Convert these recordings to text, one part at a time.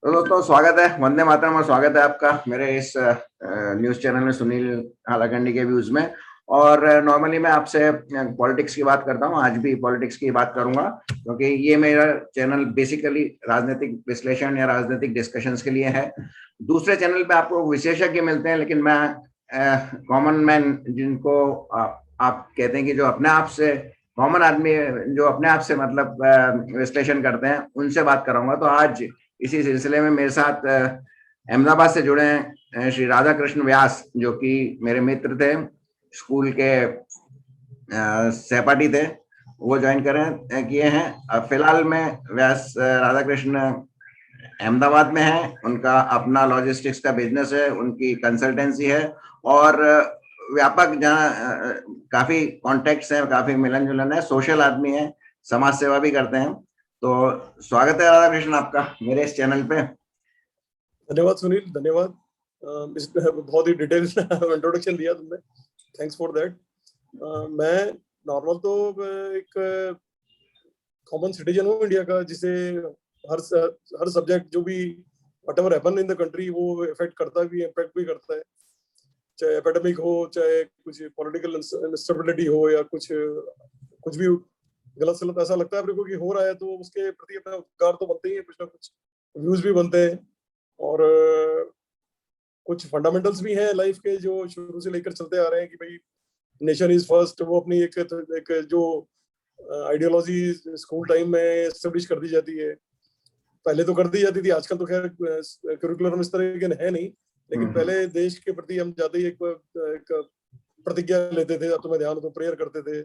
तो दोस्तों स्वागत है वंदे मातरम और स्वागत है आपका मेरे इस न्यूज़ चैनल में सुनील हालाकंडी के व्यूज में। और नॉर्मली मैं आपसे पॉलिटिक्स की बात करता हूँ, आज भी पॉलिटिक्स की बात करूंगा क्योंकि ये मेरा चैनल बेसिकली राजनीतिक विश्लेषण या राजनीतिक डिस्कशंस के लिए है। दूसरे चैनल पे आपको विशेषज्ञ मिलते हैं, लेकिन मैं कॉमन मैन जिनको आप कहते हैं कि जो अपने आप से कॉमन आदमी जो अपने आप से मतलब विश्लेषण करते हैं, उनसे बात कराऊंगा। तो आज इसी सिलसिले में मेरे साथ अहमदाबाद से जुड़े हैं श्री राधा कृष्ण व्यास, जो कि मेरे मित्र थे, स्कूल के सहपाठी थे। वो ज्वाइन किए हैं। फिलहाल में व्यास राधा कृष्ण अहमदाबाद में है। उनका अपना लॉजिस्टिक्स का बिजनेस है, उनकी कंसल्टेंसी है और व्यापक जहाँ काफी कॉन्टेक्ट्स हैं, काफी मिलन जुलन है, सोशल आदमी है, समाज सेवा भी करते हैं। तो स्वागत है राधा कृष्ण आपका मेरे इस चैनल पे। धन्यवाद सुनील, धन्यवाद। बहुत ही डिटेल इंट्रोडक्शन दिया तुमने, थैंक्स फॉर दैट। मैं नॉर्मल तो एक कॉमन सिटीजन हूँ इंडिया का, जिसे हर सब्जेक्ट जो भी whatever happen in the country वो इफेक्ट करता भी, इम्पैक्ट भी करता है। चाहे एपिडेमिक हो, चाहे कुछ पॉलिटिकल इंस्टेबिलिटी हो, या कुछ भी गलत सलत ऐसा लगता है अपने को कि हो रहा है, तो उसके प्रति अपना उपकार तो बनते ही है, कुछ ना कुछ व्यूज भी बनते हैं। और कुछ फंडामेंटल्स भी हैं लाइफ के जो शुरू से लेकर चलते आ रहे हैं कि भाई नेशन इज फर्स्ट। वो अपनी एक जो आइडियोलॉजी स्कूल टाइम में एस्टेब्लिश कर दी जाती है, पहले तो कर दी जाती थी, आजकल तो खैर करिकुलम इस तरह के है नहीं, लेकिन पहले देश के प्रति हम जाते ही एक प्रतिज्ञा लेते थे, अब तुम्हें ध्यान हो तो प्रेयर करते थे।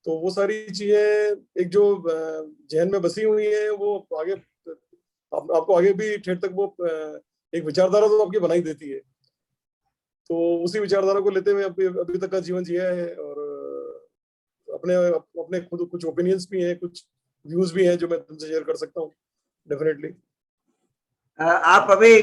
तो वो सारी चीजें एक जो जहन में बसी हुई है, वो आगे आपको आगे भी ठेठ तक वो एक विचारधारा तो आपकी बनाई देती है। तो उसी विचारधारा को लेते हुए अभी तक का जीवन जिया है। और अपने अपने खुद कुछ ओपिनियंस भी हैं, कुछ व्यूज भी हैं जो मैं तुमसे शेयर कर सकता हूँ डेफिनेटली। आप अभी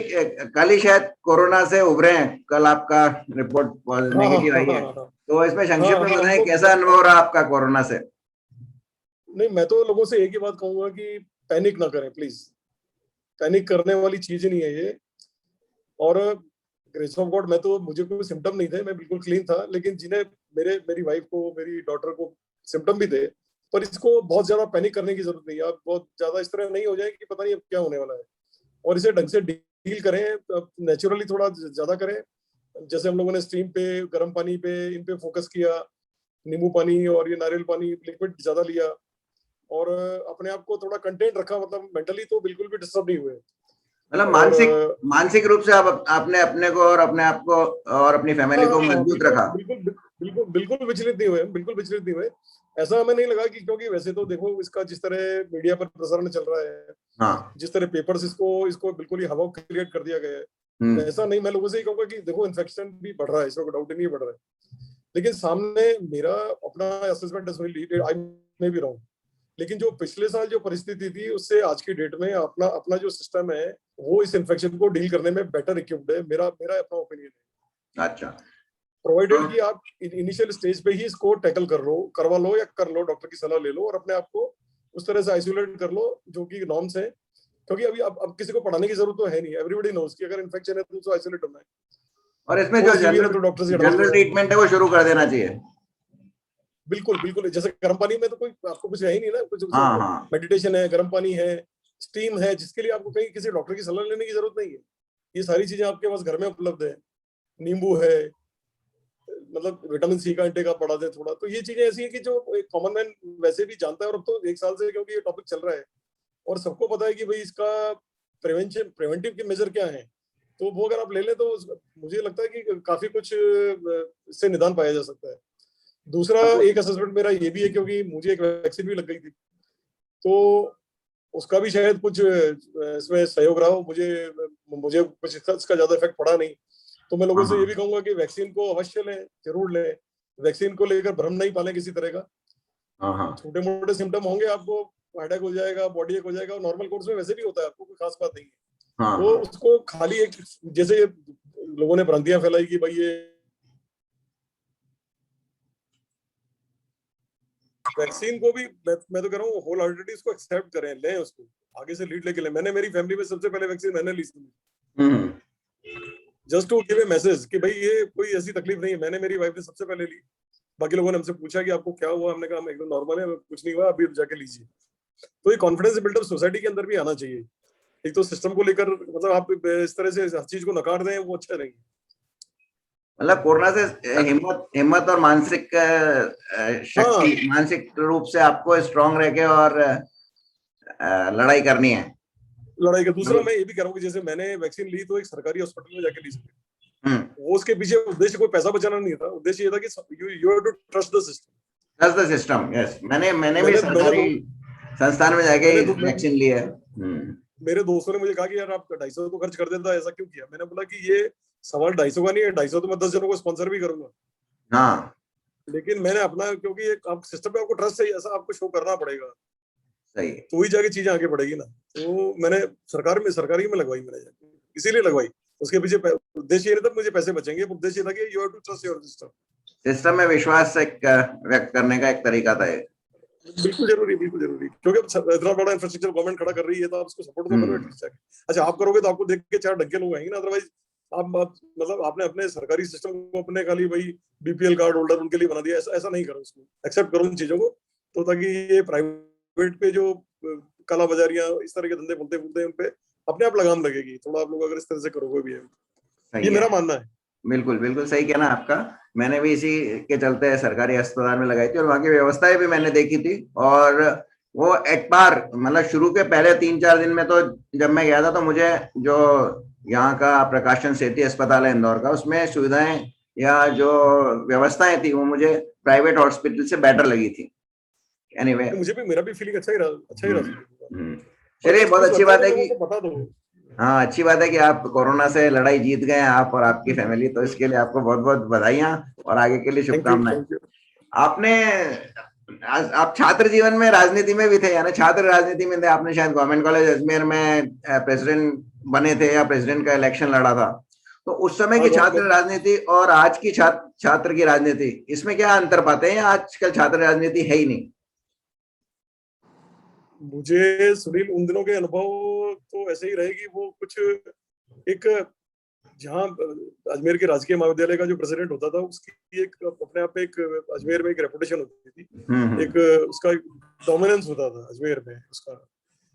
कल ही शायद कोरोना से उभरे हैं, कल आपका रिपोर्ट नेगेटिव आई है। तो इसमें संक्षिप्त में बताएं कैसा अनुभव रहा आपका कोरोना से। नहीं, मैं तो लोगों से एक ही बात कहूंगा कि पैनिक ना करें प्लीज। पैनिक करने वाली चीज नहीं है ये। और ग्रेस ऑफ गॉड, मैं तो मुझे कोई सिम्टम नहीं थे, मैं बिल्कुल क्लीन था, लेकिन जिन्हें मेरी वाइफ को, मेरी डॉटर को सिम्टम भी थे। पर इसको बहुत ज्यादा पैनिक करने की जरूरत नहीं है। आप बहुत ज्यादा इस तरह नहीं हो जाए कि पता नहीं अब क्या होने वाला है। और इसे ढंग से डील करें, नेचुरली थोड़ा ज्यादा करें। जैसे हम लोगों ने स्टीम पे, गर्म पानी पे, इन पे फोकस किया, नींबू पानी और ये नारियल पानी लिक्विड ज्यादा लिया, और अपने आप को थोड़ा कंटेंट रखा। मतलब मेंटली तो बिल्कुल भी डिस्टर्ब नहीं हुए। मतलब मानसिक रूप से आपने अपने को और अपने आप को और अपनी फैमिली को मजबूत रखा। बिल्कुल बिल्कुल बिल्कुल विचलित नहीं हुए, बिल्कुल विचलित नहीं हुए। ऐसा हमें नहीं लगा कि, क्योंकि वैसे तो देखो इसका जिस तरह मीडिया पर प्रसारण चल रहा है, हाँ। जिस तरह पेपर्स इसको बिल्कुल ही हवा क्रिएट कर दिया गया है, वैसा नहीं। मैं लोगों से ही कहूंगा कि देखो इन्फेक्शन भी बढ़ रहा है, इसमें डाउट ही नहीं बढ़ रहा है। लेकिन सामने मेरा अपना assessment I may be wrong, लेकिन जो पिछले साल जो परिस्थिति थी उससे आज की डेट में अपना अपना जो सिस्टम है वो इस इन्फेक्शन को डील करने में बेटर इक्विप्ड है। मेरा मेरा अपना ओपिनियन है। अच्छा। प्रोवाइडेड कि आप इनिशियल स्टेज पे ही इसको टैकल करवा लो, या कर लो, डॉक्टर की सलाह ले लो, और अपने आप को उस तरह से आइसोलेट कर लो जो कि नॉर्म्स है। क्योंकि अभी अब किसी को पढ़ाने की जरूरत तो है नहीं, एवरीबॉडी नोज कि अगर इन्फेक्शन है तो आइसोलेट होना है। और इसमें जो जनरल ट्रीटमेंट है वो शुरू कर देना चाहिए। बिल्कुल बिल्कुल, जैसे गर्म पानी में तो कोई आपको कुछ है ही नहीं ना, कुछ हाँ। मेडिटेशन है, गर्म पानी है, स्टीम है, जिसके लिए आपको कहीं किसी डॉक्टर की सलाह लेने की जरूरत नहीं है। ये सारी चीजें आपके पास घर में उपलब्ध है। नींबू है, मतलब विटामिन सी का इंटेक आप बढ़ा दें थोड़ा। तो ये चीजें ऐसी हैं कि जो एक कॉमन मैन वैसे भी जानता है। और अब तो एक साल से क्योंकि ये टॉपिक चल रहा है और सबको पता है कि भाई इसका प्रिवेंटिव के मेजर क्या है, तो वो अगर आप ले लें तो मुझे लगता है कि काफी कुछ इससे निदान पाया जा सकता है। दूसरा एक असेसमेंट मेरा ये भी है, क्योंकि मुझे एक वैक्सीन भी लग गई थी, तो उसका भी शायद कुछ इसमें सहयोग रहा हो। मुझे कुछ इसका ज्यादा इफेक्ट पड़ा नहीं। तो मैं लोगों से ये भी कहूंगा कि वैक्सीन को अवश्य लें, जरूर लें। वैक्सीन को लेकर भ्रम नहीं पालें किसी तरह का। छोटे मोटे सिम्टम होंगे, आपको हेडेक हो जाएगा, बॉडी एक हो जाएगा, नॉर्मल कोर्स में वैसे भी होता है, आपको कोई खास बात नहीं है। तो उसको खाली एक, जैसे लोगों ने भ्रांतियां फैलाई कि भाई ये वैक्सीन को भी मैं तो कह रहा हूँ होल हार्टेडली इसको एक्सेप्ट करें, लें उसको। आगे से लीड लेके ले। मैंने मेरी फैमिली में सबसे पहले वैक्सीन मैंने ली थी, हम्म। Just to give a message कि भाई ये कोई ऐसी तकलीफ नहीं है। मैंने, मेरी वाइफ ने सबसे पहले ली। बाकी लोगों ने हमसे पूछा कि आपको क्या हुआ, हमने कहा हम एकदम नॉर्मल है, कुछ नहीं हुआ, अभी जाके लीजिए। तो ये कॉन्फिडेंस बिल्डअप सोसाइटी के अंदर भी आना चाहिए। एक तो सिस्टम को लेकर मतलब आप इस तरह से हर चीज को नकार दें, वो अच्छा नहीं। मतलब कोरोना से हिम्मत हिम्मत और मानसिक शक्ति, हाँ, मानसिक रूप से आपको स्ट्रांग रह के और लड़ाई करनी है। लड़ाई का। दूसरा मैं ये भी कह रहा हूँ कि जैसे मैंने वैक्सीन ली तो एक सरकारी हॉस्पिटल में जाके ली थी। हम्म। वो उसके पीछे उद्देश्य कोई पैसा बचाना नहीं था, उद्देश्य ये था कि you have to trust the system. Trust the system, yes. मैंने भी मैंने मैंने सरकारी दो संस्थान में जाके मैंने ही दो, वैक्सीन लिया है। मेरे दोस्तों ने मुझे कहा कि यार आप 250 तो खर्च कर देता, ऐसा क्यों किया? मैंने बोला कि ये सवाल 250 का नहीं है, 250 तो मैं 10 जनों को स्पॉन्सर भी करूंगा। हाँ, लेकिन मैंने अपना, क्योंकि एक आप सिस्टम पे आपको ट्रस्ट है, ऐसा आपको शो करना पड़ेगा, सही। तो ही जाके चीजें आगे बढ़ेगी ना। तो मैंने सरकारी में लगवाई, मैंने जाके इसीलिए लगवाई। उसके पीछे उद्देश्य ये नहीं था मुझे पैसे बचेंगे, उद्देश्य ये था कि you have to trust your system. System में विश्वास एक व्यक्त करने का एक तरीका था ये। बिल्कुल जरूरी, बिल्कुल जरूरी, क्योंकि अब इतना बड़ा इंफ्रास्ट्रक्चर गवर्नमेंट खड़ा कर रही है तो आप उसको सपोर्ट तो करो एटलीस्ट जाके। अच्छा, आप करोगे तो आपको देख के 4 ढंग के लोग आएंगे ना, अदरवाइज आप मतलब आपने अपने सरकारी सिस्टम को अपने खाली भाई बीपीएल कार्ड होल्डर उनके लिए बना दिया। ऐसा नहीं करो, उसको एक्सेप्ट करो उन चीजों को, तो ताकि ये प्राइवेट पे जो काला बाजारियां इस तरह के धंधे बोलते बोलते हैं, उन पे अपने आप लगाम लगेगी थोड़ा। आप लोग अगर इस तरह से करोगे भी, सही ये है। मेरा मानना है। बिल्कुल बिल्कुल सही कहना आपका। मैंने भी इसी के चलते सरकारी अस्पताल में लगाई थी और वहाँ की व्यवस्थाएं भी मैंने देखी थी। और वो एक बार मतलब शुरू के पहले 3-4 दिन में तो जब मैं गया था तो मुझे जो यहाँ का प्रकाशन सेठी अस्पताल है इंदौर का, उसमें सुविधाएं या जो व्यवस्थाएं थी वो मुझे प्राइवेट हॉस्पिटल से बेटर लगी थी। एनीवे, मुझे भी, मेरा भी फीलिंग अच्छा ही रहा, अच्छा ही रहा। हम्म। और चलिए, बहुत कुछ अच्छी लगता है बात कि है लोगों कि को बता दो। हाँ, अच्छी बात है कि आप कोरोना से लड़ाई जीत गए हैं, आप और आपकी फैमिली। तो इसके लिए आपको बहुत बहुत बधाइयाँ और आगे के लिए थैंक यू, शुभकामनाएं। Thank you. आपने आप छात्र जीवन में राजनीति में भी थे, यानी छात्र राजनीति में थे। आपने शायद गवर्नमेंट कॉलेज अजमेर में प्रेसिडेंट बने थे या प्रेसिडेंट का इलेक्शन लड़ा था। तो उस समय हाँ, की छात्र राजनीति और आज की छात्र की राजनीति, इसमें क्या अंतर पाते हैं? आजकल छात्र राजनीति है ही नहीं। मुझे सुनील उन दिनों के अनुभव तो ऐसे ही रहेगी। वो कुछ एक, जहाँ अजमेर के राजकीय महाविद्यालय का जो प्रेसिडेंट होता था, उसकी एक अपने आप में एक अजमेर में एक रेपुटेशन होती थी, हम्म। एक उसका डोमिनेंस होता था अजमेर में उसका।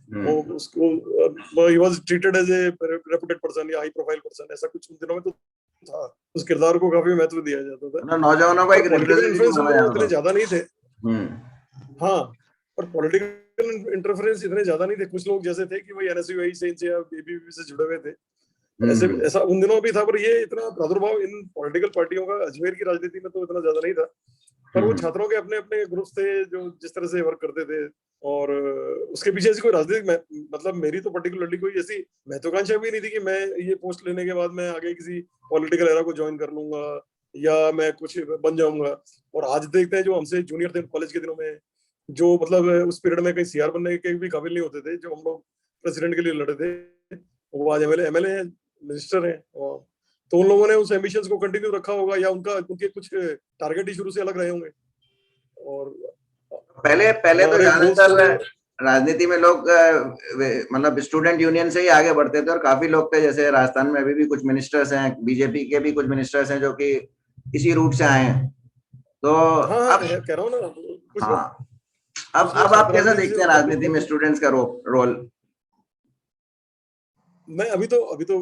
वो हम्म। उसको he was treated as a reputed person या हाई प्रोफाइल पर्सन, ऐसा कुछ उन दिनों में तो था। उस किरदार को काफी महत्व दिया जाता था। मतलब नौजवानों का और एक पॉलिटिकल रिप्रेजेंटेटिव इन्फ्लुएंस उन माना दिनों जाता इतने था। ज्यादा नहीं थे। हम्म। हाँ, और पॉलिटिकल इंटरफेरेंस इतने ज्यादा नहीं थे। कुछ लोग जैसे थे कि भाई एनएसयूआई से इनसे या एबीवीपी से जुड़े हुए थे, ऐसे हम्म। ऐसा उन दिनों भी था। पर ये इतना प्रादुर्भाव इन पॉलिटिकल पार्टियों का अजमेर की राजनीति में तो इतना ज्यादा नहीं था। पर वो हम्म। छात्रों के अपने अपने ग्रुप्स थे जो जिस तरह से वर्क करते थे। और उसके पीछे ऐसी कोई राजनीतिक मतलब मेरी तो पर्टिकुलरली कोई ऐसी महत्वाकांक्षा भी नहीं थी कि मैं ये पोस्ट लेने के बाद मैं आगे किसी पॉलिटिकल एरा को ज्वाइन कर लूंगा या मैं कुछ बन जाऊंगा। और आज देखते हैं जो हमसे जूनियर थे कॉलेज के दिनों में, जो मतलब उस पीरियड में कहीं सीआर बनने के भी काबिल नहीं होते थे, जो हम लोग प्रेसिडेंट के लिए लड़े थे, वो आज एमएलए हैं, मिनिस्टर हैं। और तो उन लोगों ने उस एम्बिशंस को कंटिन्यू रखा होगा या उनके कुछ टारगेट ही शुरू से अलग रहे होंगे। और पहले पहले तो हमारे गोल्स ज्यादातर को, राजनीति में लोग मतलब स्टूडेंट यूनियन से ही आगे बढ़ते थे और काफी लोग थे, जैसे राजस्थान में अभी भी कुछ मिनिस्टर्स हैं, बीजेपी के भी कुछ मिनिस्टर्स हैं जो कि इसी रूट से आए हैं। तो हाँ हाँ, अब कह रहा हूँ ना, हाँ, कुछ लोग अब आप छात्र कैसा राजनीति से देखते हैं काफी राजनीति में जुड़े थे। स्टूडेंट्स का रोल? मैं अभी तो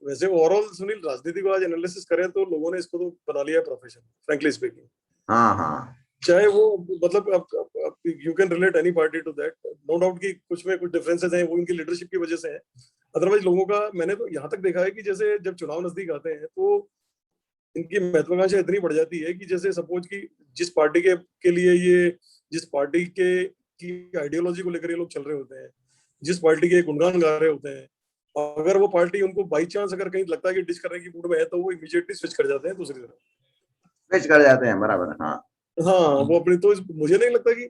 वैसे ओवरऑल सुनील राजनीति को आज एनालिसिस करें तो लोगों ने इसको तो बना लिया प्रोफेशन, फ्रैंकली स्पीकिंग। हाँ हाँ। चाहे वो मतलब you can relate any party to that, no doubt कि कुछ में कुछ डिफरेंसेस हैं, वो इनकी लीडरशिप की वजह से है। अदरवाइज लोगों का मैंने तो यहाँ तक देखा है कि जैसे जब चुनाव नजदीक आते हैं तो इनकी महत्वाकांक्षा इतनी बढ़ जाती है कि जैसे सपोज कि जिस पार्टी के लिए ये, जिस पार्टी के की आइडियोलॉजी को लेकर ये लोग चल रहे होते हैं, जिस पार्टी के गुणगान गा रहे होते हैं, अगर वो पार्टी उनको बाई चांस अगर कहीं लगता है कि डिच करने की मूड में है तो वो इमीडिएटली स्विच कर जाते हैं दूसरी तरफ। स्विच कर जाते हैं, बराबर। हाँ। हाँ, वो अपनी तो मुझे नहीं लगता कि,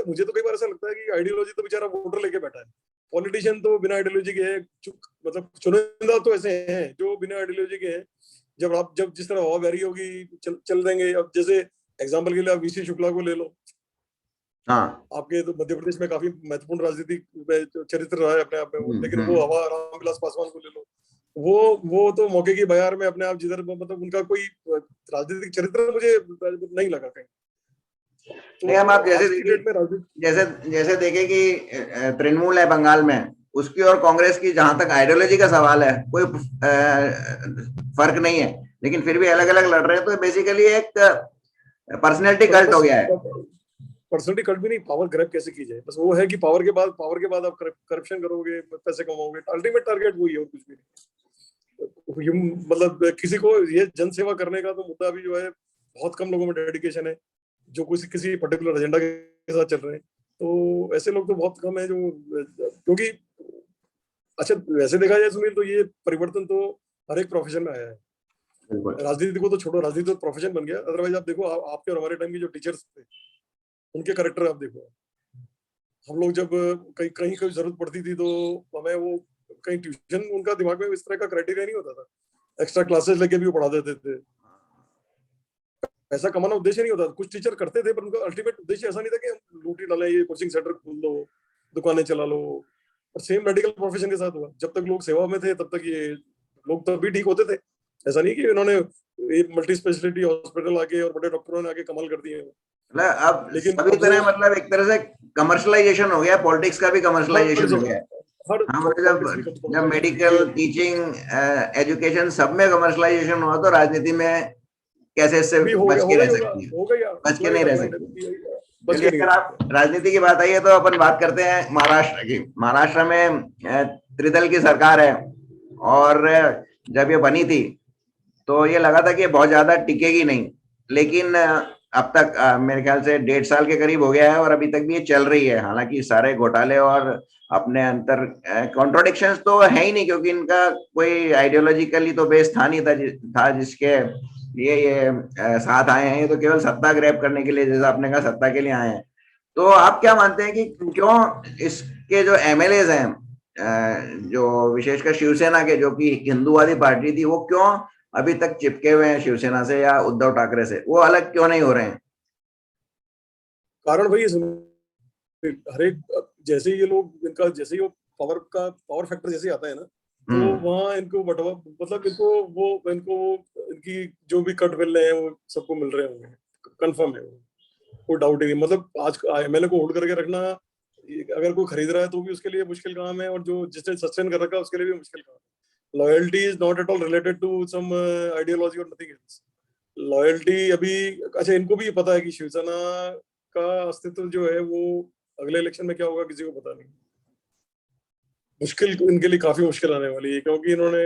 मुझे तो कई बार ऐसा लगता है कि आइडियोलॉजी तो बेचारा वोटर लेके बैठा है। पॉलिटिशियन तो बिना आइडियोलॉजी के है, मतलब चुनिंदा तो ऐसे हैं जो बिना आइडियोलॉजी के हैं। जब जिस तरह हवा बहरी होगी चल देंगे। अब जैसे एग्जाम्पल के लिए आप वीसी शुक्ला को ले लो, हाँ। आपके तो मध्य प्रदेश में काफी महत्वपूर्ण राजनीतिक चरित्र रहा है अपने आप में वो, लेकिन वो हवा रामविलास पासवान को ले लो, वो तो मौके की बयार में अपने आप जिधर मतलब उनका कोई राजनीतिक चरित्र मुझे नहीं लगा कहीं। नहीं, हम आप तो जैसे आज की देखिए, डेट में राजनीति, जैसे जैसे देखें कि तृणमूल है बंगाल में, उसकी और कांग्रेस की जहां तक आइडियोलॉजी का सवाल है कोई फर्क नहीं है, लेकिन फिर भी अलग अलग लड़ रहे हैं, तो बेसिकली एक पर्सनैलिटी कल्ट हो बस गया है। पर्सनली कट भी नहीं, पावर ग्रैब कैसे की जाए, बस वो है कि पावर के बाद आप करप्शन करोगे, पैसे कमाओगे, अल्टीमेट टारगेट वही है और कुछ भी नहीं। मतलब किसी को ये जन सेवा करने का तो मुद्दा अभी जो है बहुत कम लोगों में डेडिकेशन है जो किसी पर्टिकुलर एजेंडा के साथ चल रहे हैं। तो ऐसे लोग तो बहुत कम है जो, क्योंकि अच्छा वैसे देखा जाए सुनील तो ये परिवर्तन तो हर एक प्रोफेशन में आया है। बिल्कुल। राजनीति को तो छोड़ो, राजनीति तो प्रोफेशन बन गया, अदरवाइज आप देखो आपके और हमारे टाइम के जो टीचर्स थे उनके करेक्टर आप देखो। हम लोग जब कहीं कहीं कोई जरूरत पड़ती थी तो हमें वो कहीं ट्यूशन, उनका दिमाग में इस तरह का क्राइटेरिया नहीं होता था, एक्स्ट्रा क्लासेस लेके भी वो पढ़ा देते थे। पैसा कमाना उद्देश्य नहीं होता, कुछ टीचर करते थे पर उनका अल्टीमेट उद्देश्य ऐसा नहीं था कि हम लूटी डालें, ये कोचिंग सेंटर खोल लो, दुकानें चला लो। और सेम मेडिकल प्रोफेशन के साथ हुआ, जब तक लोग सेवा में थे तब तक ये लोग तब भी ठीक होते थे। ऐसा नहीं कि इन्होंने ये मल्टी स्पेशलिटी हॉस्पिटल आके और बड़े डॉक्टरों ने आके कमाल कर दिए। मतलब अब लेकिन सभी अब वो तरह, मतलब एक तरह से कमर्शलाइजेशन हो गया, पॉलिटिक्स का भी हर कमर्शलाइजेशन हो गया है। जगह, हर हाँ, मतलब पॉलिटिक्स की जब जब कमर्शियलाइजेशन मेडिकल, टीचिंग, एजुकेशन सब में कमर्शलाइजेशन हुआ, तो राजनीति में कैसे इससे भी बच के होगा रह ही होगा, सकती है? होगा ही, बच के अप्लाई नहीं रह अप्लाइड सकती। बच चलिए, के नहीं अगर रह आप सकते। राजनीति की बात आई है तो अपन बात करते हैं महाराष्ट्र की। महाराष्ट्र में त्रिदल की सरकार है, और जब ये बनी थी तो ये लगा था कि ये बहुत ज्यादा टिकेगी नहीं, लेकिन अब तक मेरे ख्याल से 1.5 साल के करीब हो गया है, और अभी तक भी ये चल रही है। हालांकि सारे घोटाले और अपने अंतर कॉन्ट्रोडिक्शंस तो है ही नहीं, क्योंकि इनका कोई आइडियोलॉजिकली तो बेस था नहीं, था जिसके लिए ये साथ आए हैं। ये तो केवल सत्ता ग्रैब करने के लिए, जैसा आपने कहा, सत्ता के लिए आए हैं। तो आप क्या मानते हैं कि क्यों इसके जो एमएलएज हैं, जो विशेषकर शिवसेना के, जो कि हिंदूवादी पार्टी थी, वो क्यों अभी तक चिपके हुए हैं शिवसेना से या उद्धव ठाकरे से? वो अलग क्यों नहीं हो रहे हैं? कारण भाई हर एक, जैसे ही ये लोग इनका जैसे ही वो पावर फैक्टर जैसे ही आता है ना, तो वहाँ इनको बटवा मतलब इनको इनकी जो भी कट मिल रहे हैं वो सबको मिल रहे होंगे, कंफर्म है वो, कोई डाउट ही नहीं। मतलब आज एमएलए को होल्ड करके रखना, अगर कोई खरीद रहा है तो भी उसके लिए मुश्किल काम है, और जो जिसने सस्टेन कर रखा है उसके लिए भी मुश्किल काम है। Loyalty is not at all related to some ideology और नथिंग एल्स। लॉयल्टी अभी, अच्छा इनको भी पता है कि शिवसेना का अस्तित्व जो है वो अगले इलेक्शन में क्या होगा किसी को पता नहीं। मुश्किल इनके लिए काफी मुश्किल आने वाली है, क्योंकि इन्होंने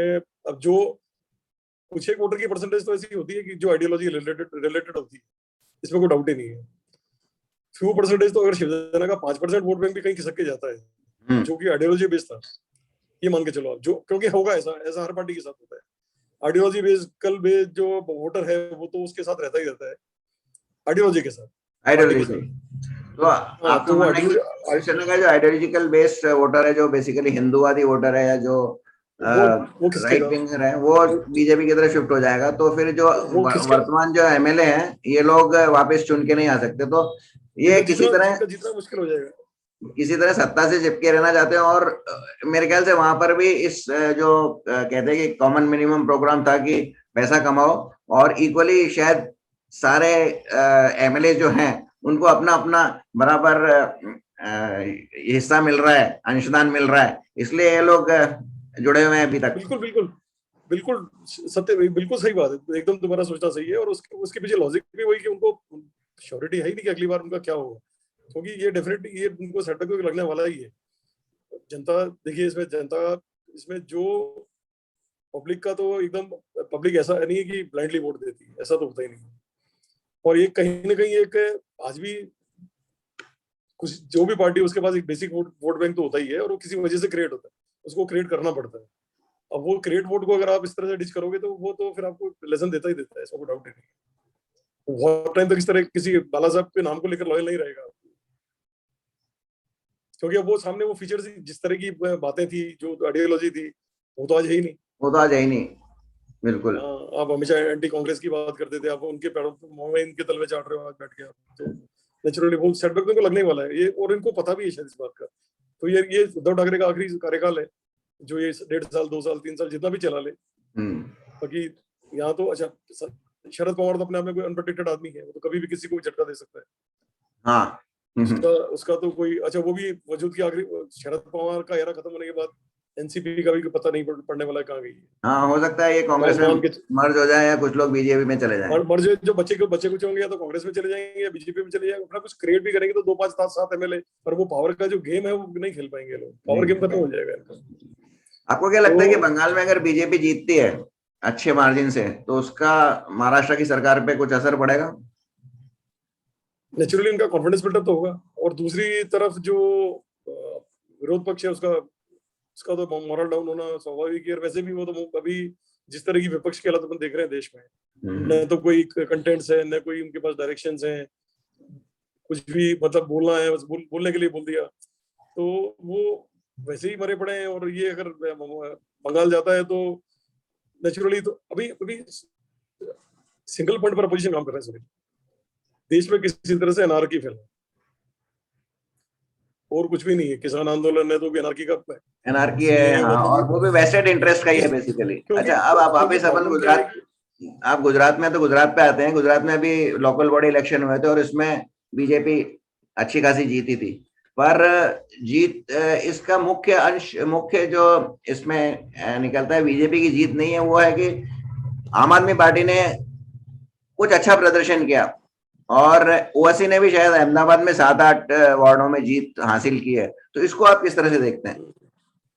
अब जो कुछ एक वोटर की परसेंटेज तो ऐसी होती है कि जो आइडियोलॉजी रिलेटेड होती है, इसमें कोई डाउट ही नहीं है। फ्यू परसेंटेज तो अगर शिवसेना का 5% वोट बैंक भी कहीं खिसक के जाता है जो कि आइडियोलॉजी बेस्ड था, ये मान के चलो आप, जो क्योंकि होगा ऐसा ऐसा हर पार्टी के साथ होता है। आइडियोलॉजी बेस्ड कल बेस्ड जो वोटर है वो तो उसके साथ रहता ही रहता है, आइडियोलॉजी के साथ, पार्टी के आइडियोलॉजिकल। साथ। तो हाँ आपका तो वो मानना है कि शिवसेना का जो आइडियोलॉजिकल बेस्ड वोटर है, जो बेसिकली हिंदूवादी वोटर है, या जो वो राइट खिसकेगा, विंगर है, वो बीजेपी की तरफ शिफ्ट हो जाएगा। तो फिर जो वो खिसके, वर्तमान जो एमएलए हैं, ये लोग वापस चुन के नहीं आ सकते। तो ये इनका जितना मुश्किल हो जाएगा। किसी तरह सत्ता से चिपके रहना चाहते हैं। और मेरे ख्याल से वहां पर भी इस जो कहते हैं कि कॉमन मिनिमम प्रोग्राम था कि पैसा कमाओ, और इक्वली शायद सारे एमएलए जो हैं उनको अपना अपना बराबर हिस्सा मिल रहा है, अंशदान मिल रहा है, इसलिए ये लोग जुड़े हुए हैं अभी तक। बिल्कुल बिल्कुल बिल्कुल सत्य, बिल्कुल सही बात है, एकदम तुम्हारा सोचना सही है। और उसके पीछे लॉजिक भी वही कि उनको श्योरिटी है ही नहीं कि अगली बार उनका क्या होगा, क्योंकि ये डेफिनेटली ये उनको सेटअप को लगने वाला ही है। जनता देखिए, इसमें जो पब्लिक का तो एकदम, पब्लिक ऐसा नहीं है कि ब्लाइंडली वोट देती है, ऐसा तो होता ही नहीं। और ये कहीं ना कहीं एक, आज भी कुछ जो भी पार्टी उसके पास एक बेसिक वोट बैंक तो होता ही है, और वो किसी वजह से क्रिएट होता है, उसको क्रिएट करना पड़ता है। अब वो क्रिएट वोट को अगर आप इस तरह से डिच करोगे तो वो तो फिर आपको लेसन देता ही देता है, इसका कोई डाउट ही नहीं। बहुत टाइम तक इस तरह किसी बाला साहब के नाम को लेकर लॉयल नहीं रहेगा, क्योंकि अब वो सामने वो फीचर्स, जिस तरह की बातें थी, जो आइडियोलॉजी थी, वो तो आज है ही नहीं। वो तो आ जाए नहीं। बिल्कुल। आप हमेशा एंटी कांग्रेस की बात करते थे, आप उनके पैरों में इनके तलवे चाट रहे हो आज बैठ के आप तो। नेचुरली वो सेटबैक तो इनको लगने वाला है ये, और इनको पता भी है शायद इस बात का। तो ये उद्धव ठाकरे का आखिरी कार्यकाल है, जो ये 1.5 साल 2 साल 3 साल जितना भी चला ले। बाकी यहाँ तो अच्छा, शरद पवार तो अपने आप में कोई अनप्रोटेक्टेड आदमी है, वो तो कभी भी किसी को भी झटका दे सकता है। हाँ। उसका तो कोई अच्छा, वो भी वजूद की आखिरी, शरद पवार का एरा खत्म होने के बाद एनसीपी का भी पता नहीं पड़ने वाला कहाँ गई है। हाँ, हो सकता है ये कांग्रेस में मर्ज हो जाए या कुछ लोग बीजेपी में चले जाएं। मर्ज जो बच्चे कुछ होंगे या तो कांग्रेस में चले जाएंगे या बीजेपी में चले जाएंगे, अपना कुछ क्रिएट भी करेंगे तो 2 5 7 एमएलए, पर वो पावर का जो गेम है वो नहीं खेल पाएंगे लोग, पावर गेम खत्म हो जाएगा इनका। आपको क्या लगता है कि बंगाल में अगर बीजेपी जीतती है अच्छे मार्जिन से, तो उसका महाराष्ट्र की सरकार पे कुछ असर पड़ेगा? नेचुरली उनका कॉन्फिडेंस बिल्डअप तो होगा, और दूसरी तरफ जो विरोध पक्ष है उसका तो मॉरल डाउन होना स्वाभाविक है। और वैसे भी वो तो अभी जिस तरह की विपक्ष की हालत अपन देख रहे हैं देश में, न तो कोई कंटेंट्स है, न कोई उनके पास डायरेक्शंस हैं, कुछ भी मतलब बोलना है बस बोलने के लिए बोल दिया, तो वो वैसे ही मरे पड़े हैं। और ये अगर बंगाल जाता है तो नेचुरली तो अभी सिंगल पॉइंट पर अपोजिशन काम कर रहे हैं सर, देश में किसी तरह से अनार्की फैला, और कुछ भी नहीं है। किसान आंदोलन है तो भी अनार्की का एनआरकी है, हाँ, और वो भी वेस्टेड इंटरेस्ट का ही है बेसिकली। अच्छा, अब आप वापस अपन गुजरात, आप गुजरात में, तो गुजरात पे आते हैं। गुजरात में अभी लोकल बॉडी इलेक्शन हुए थे और इसमें बीजेपी अच्छी खासी जीती थी, पर जीत इसका मुख्य जो इसमें निकलता है बीजेपी की जीत नहीं है, वो है कि आम आदमी पार्टी ने कुछ अच्छा प्रदर्शन किया, और ओवैसी ने भी शायद अहमदाबाद में 7-8 वार्डों में जीत हासिल की है। तो इसको आप किस तरह से देखते हैं?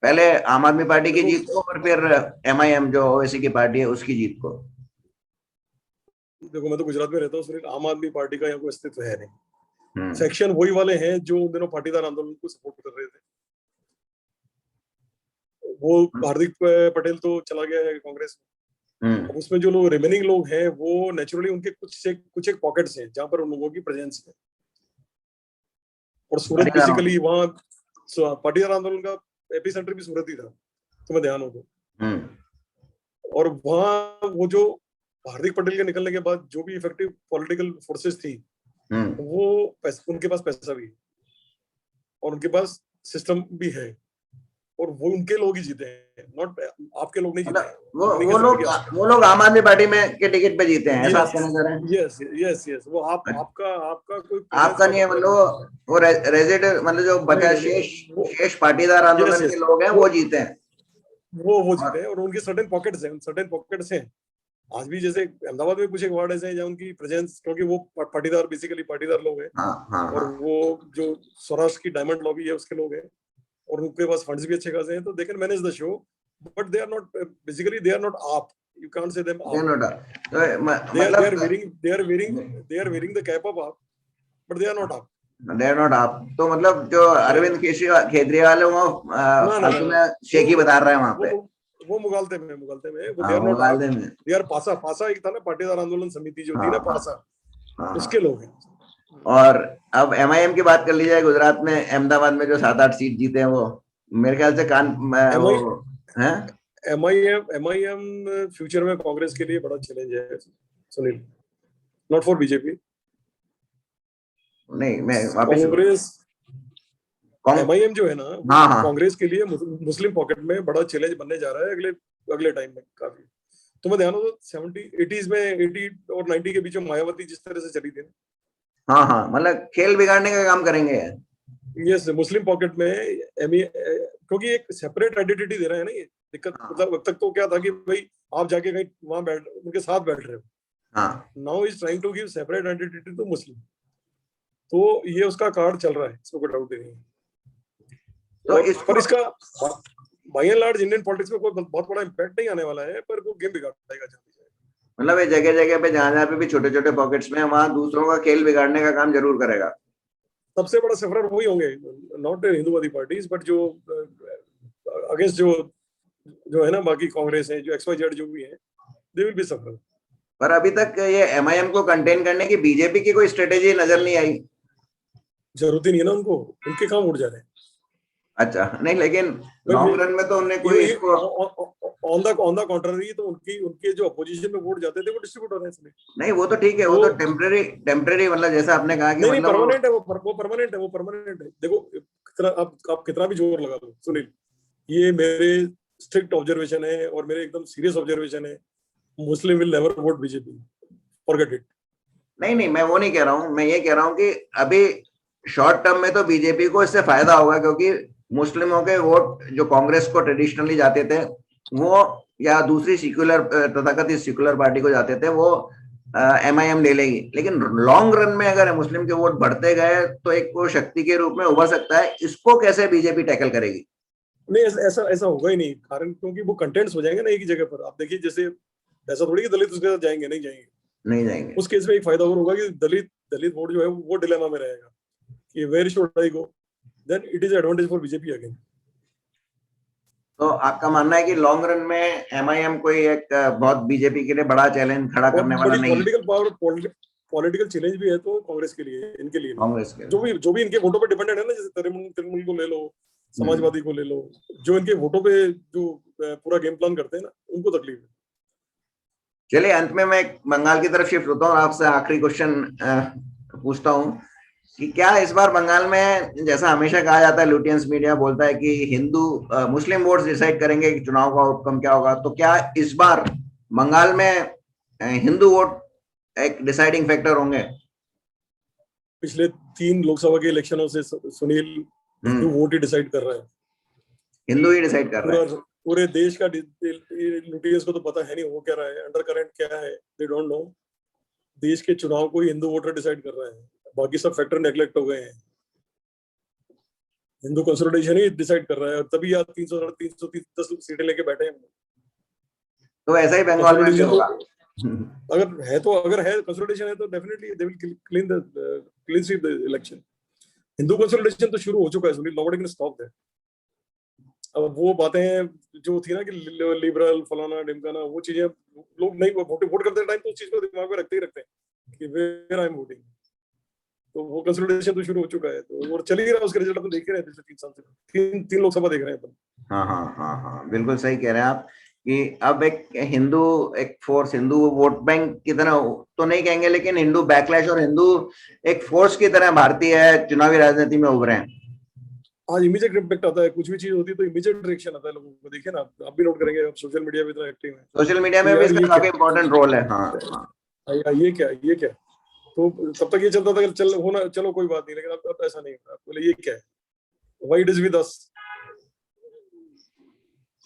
पहले आम आदमी पार्टी की जीत को और फिर एमआईएम जो ओवैसी की पार्टी है उसकी जीत को। देखो, मैं तो गुजरात में रहता हूँ, आम आदमी पार्टी का यहाँ कोई अस्तित्व है नहीं। सेक्शन वही वाले हैं जो उन दिनों पाटीदार आंदोलन को सपोर्ट कर रहे थे। वो हार्दिक पटेल तो चला गया है कांग्रेस में। उसमें जो लोग रिमेनिंग लोग हैं वो नेचुरली उनके कुछ एक पॉकेट्स हैं जहां पर उन लोगों की प्रेजेंस है। और सूरत बेसिकली वहां पाटीदार आंदोलन का एपिसेंटर भी सूरत ही था, तुम्हें ध्यान हो तो। और वहां वो जो हार्दिक पटेल के निकलने के बाद जो भी इफेक्टिव पॉलिटिकल फोर्सेस थी, वो उनके पास पैसा भी है और उनके पास सिस्टम भी है, और वो उनके लोग ही जीते हैं, नॉट आपके लोग नहीं जीते हैं। वो लोग आम आदमी पार्टी में के टिकट पे जीते हैं, ऐसा आपका नजर है? यस वो आपका कोई आपका नहीं है, मतलब वो रेजिडेंट, मतलब जो बचा शेष पाटीदार आंदोलन के लोग हैं वो जीते हैं, वो जीते हैं, और उनके सर्टेन पॉकेट्स हैं। आज भी जैसे अहमदाबाद में कुछ एक वार्ड ऐसे हैं जहाँ उनकी प्रेजेंस, क्योंकि वो पाटीदार बेसिकली पाटीदार लोग हैं। और वो जो सौराष्ट्र की डायमंड लॉबी है उसके लोग हैं, और उनके पास फंड्स भी अच्छे खासे हैं, तो they can manage the show, but they are not basically, they are not आप, यू कांट से देम आप, they are wearing the cap of आप, but they are not आप, they are not आप। तो मतलब जो अरविंद केजरीवाल है वो फालतू में शेखी बता रहा है वहां पे, वो मुगालते में वो दे आर नॉट आप, दे आर पासा एक था ना, पाटीदार आंदोलन समिति जो थी ना, पासा, उसके लोग हैं। और अब एमआईएम की बात कर ली जाए, गुजरात में अहमदाबाद में जो 7-8 सीट जीते हैं, वो मेरे ख्याल से एमआईएम फ्यूचर में कांग्रेस के लिए बड़ा चैलेंज है सुनील, नॉट फॉर बीजेपी। नहीं, मैं वापस कांग्रेस एमआईएम जो है ना, कांग्रेस के लिए मुस्लिम पॉकेट में बड़ा चैलेंज बनने जा रहा है अगले टाइम में काफी। तुम्हें ध्यान हो 80s में 80 और 90 के बीच में मायावती जिस तरह से चली थी, हाँ, मतलब खेल बिगाड़ने का काम करेंगे। यस, मुस्लिम पॉकेट में क्योंकि एक सेपरेट आइडेंटिटी दे रहे हैं ना, ये दिक्कत। मतलब अब तक तो क्या था कि भाई आप जाके कहीं वहां उनके साथ बैठ रहे हो। Now is trying to give separate identity to Muslim, तो ये उसका कार्ड चल रहा है, इसमें कोई डाउट नहीं है। तो पर इसका by and large Indian politics में कोई बहुत बड़ा इम्पैक्ट नहीं आने वाला है, पर वो गेम बिगाड़ देगा। मतलब ये जगह पे जहां पे भी छोटे पॉकेट्स में, वहां दूसरों का खेल बिगाड़ने का काम जरूर करेगा। सबसे बड़ा सफरर वही होंगे, नॉट हिंदूवादी पार्टीज, बट जो अगेंस्ट जो है ना, बाकी कांग्रेस है, जो XYZ जो भी है, दे विल बी सफरर। पर अभी तक ये एमआईएम को कंटेन करने की बीजेपी की कोई स्ट्रेटेजी नजर नहीं आई। जरूरत ही नहीं है ना उनको, उनके काम उड़ जा रहे हैं। अच्छा, नहीं, लेकिन लॉन्ग रन में तो उन्हें कोई इसको ऑन द कॉन्ट्ररी तो उनके जो अपोजिशन में वोट जाते थे वो डिस्ट्रीब्यूट हो रहे हैं। नहीं वो तो ठीक है, वो तो टेम्परेरी मतलब जैसा आपने कहा कि नहीं मतलब परमानेंट है, वो परमानेंट है। देखो कितना आप कितना भी जोर लगा लो सुनील, ये मेरे स्ट्रिक्ट ऑब्जर्वेशन है और मेरे एकदम सीरियस ऑब्जर्वेशन है, Muslim will never vote BJP, forget it. नहीं मैं वो नहीं कह रहा हूँ, मैं ये कह रहा हूँ कि अभी शॉर्ट टर्म में तो बीजेपी को इससे फायदा होगा, क्योंकि मुस्लिमों के वोट जो कांग्रेस को ट्रेडिशनली जाते थे वो, या दूसरी सेक्युलर तथाकथित सेक्युलर पार्टी को जाते थे, वो MIM ले लेगी। लेकिन लॉन्ग रन में अगर मुस्लिम के वोट बढ़ते गए तो एक वो शक्ति के रूप में उभर सकता है। इसको कैसे बीजेपी टैकल करेगी? नहीं ऐसा होगा ही नहीं, कारण क्योंकि वो कंटेंट्स हो जाएंगे ना एक ही जगह पर। आप देखिए जैसे ऐसा थोड़ी कि दलित उसके साथ जाएंगे, नहीं जाएंगे। उस केस में एक फायदा और होगा कि दलित वोट जो है वो डिलेमा में रहेगा कि where should I go, then it is advantage for BJP again. तो आपका मानना है कि लॉन्ग रन में MIM कोई एक बहुत बीजेपी के लिए बड़ा चैलेंज खड़ा करने वाला नहीं है? पॉलिटिकल पावर, पॉलिटिकल चैलेंज भी है तो कांग्रेस के लिए, इनके लिए कांग्रेस के जो भी इनके वोटों पे डिपेंडेंट है ना, जैसे तृणमूल को ले लो, समाजवादी को ले लो, जो इनके वोटों पे जो पूरा गेम प्लान करते हैं ना, उनको तकलीफ है। चलिए अंत में मैं बंगाल की तरफ शिफ्ट होता हूँ, आपसे आखिरी क्वेश्चन पूछता हूँ कि क्या इस बार बंगाल में, जैसा हमेशा कहा जाता है, लुटियंस मीडिया बोलता है कि हिंदू मुस्लिम वोट्स डिसाइड करेंगे कि चुनाव का आउटकम क्या होगा, तो क्या इस बार बंगाल में हिंदू वोट एक डिसाइडिंग फैक्टर होंगे? पिछले 3 लोकसभा के इलेक्शनों से सुनील, हिंदू वोट ही डिसाइड कर रहा है। हिंदू ही डिसाइड कर रहा है। पूरे देश का लुटियंस को तो पता है नहीं हो क्या रहा है, अंडर करंट क्या है, दे डोंट नो। देश के चुनाव को हिंदू वोटर डिसाइड कर रहा है, बाकी सब फैक्टर नेग्लेक्ट हो गए हैं। हिंदू कंसोलिडेशन ही डिसाइड कर रहा है, और तभी आप 310 सीटें लेके बैठे हैं। तो ऐसा ही बंगाल में भी होगा। अगर है कंसोलिडेशन है तो definitely they will clean sweep the election. Hindu consolidation तो शुरू हो चुका है Sunil, nobody can stop that. अब वो बातें जो थी ना कि लिबरल फलाना ढिमकाना, वो चीजें लोग नहीं वोट करते टाइम तो उस चीज को दिमाग में रखते ही रखते हैं कि वेयर आई एम वोटिंग। तो वो कंसोलिडेशन तो शुरू हो चुका है, तो और चल ही रहा है। उसके रिजल्ट अपन देख रहे हैं पिछले 3 साल से, तीन लोकसभा देख रहे हैं अपन। हाँ, बिल्कुल सही कह रहे हैं आप कि अब एक हिंदू, एक फोर्स, हिंदू वोट बैंक की तरह तो नहीं कहेंगे, लेकिन हिंदू बैकलैश और हिंदू एक फोर्स की तरह भारतीय चुनावी राजनीति में उभरे हैं। आज इमीडिएट इम्पैक्ट आता है, कुछ भी चीज होती है तो इमीडिएट रिएक्शन आता है लोगों को। देखिए ना, आप भी नोट करेंगे, सोशल मीडिया पे इतना एक्टिव है, सोशल मीडिया में भी इसका काफी इंपॉर्टेंट रोल है। हाँ, ये क्या तो तब तक ये चलता था कि चलो कोई बात नहीं, लेकिन अब ऐसा नहीं होता। बोले ये क्या है, why it is with us.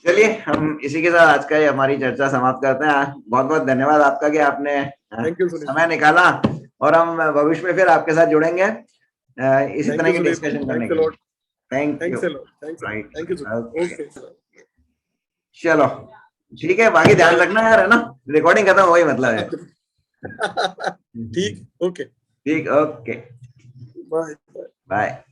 चलिए हम इसी के साथ आज का हमारी चर्चा समाप्त करते हैं। बहुत बहुत धन्यवाद आपका कि आपने समय निकाला, और हम भविष्य में फिर आपके साथ जुड़ेंगे इसी तरह की डिस्कशन करने के लिए। Thank you. चलो ठीक है, बाकी ध्यान रखना यार, है ना, रिकॉर्डिंग खत्म हो गई मतलब है। ठीक, ओके बाय।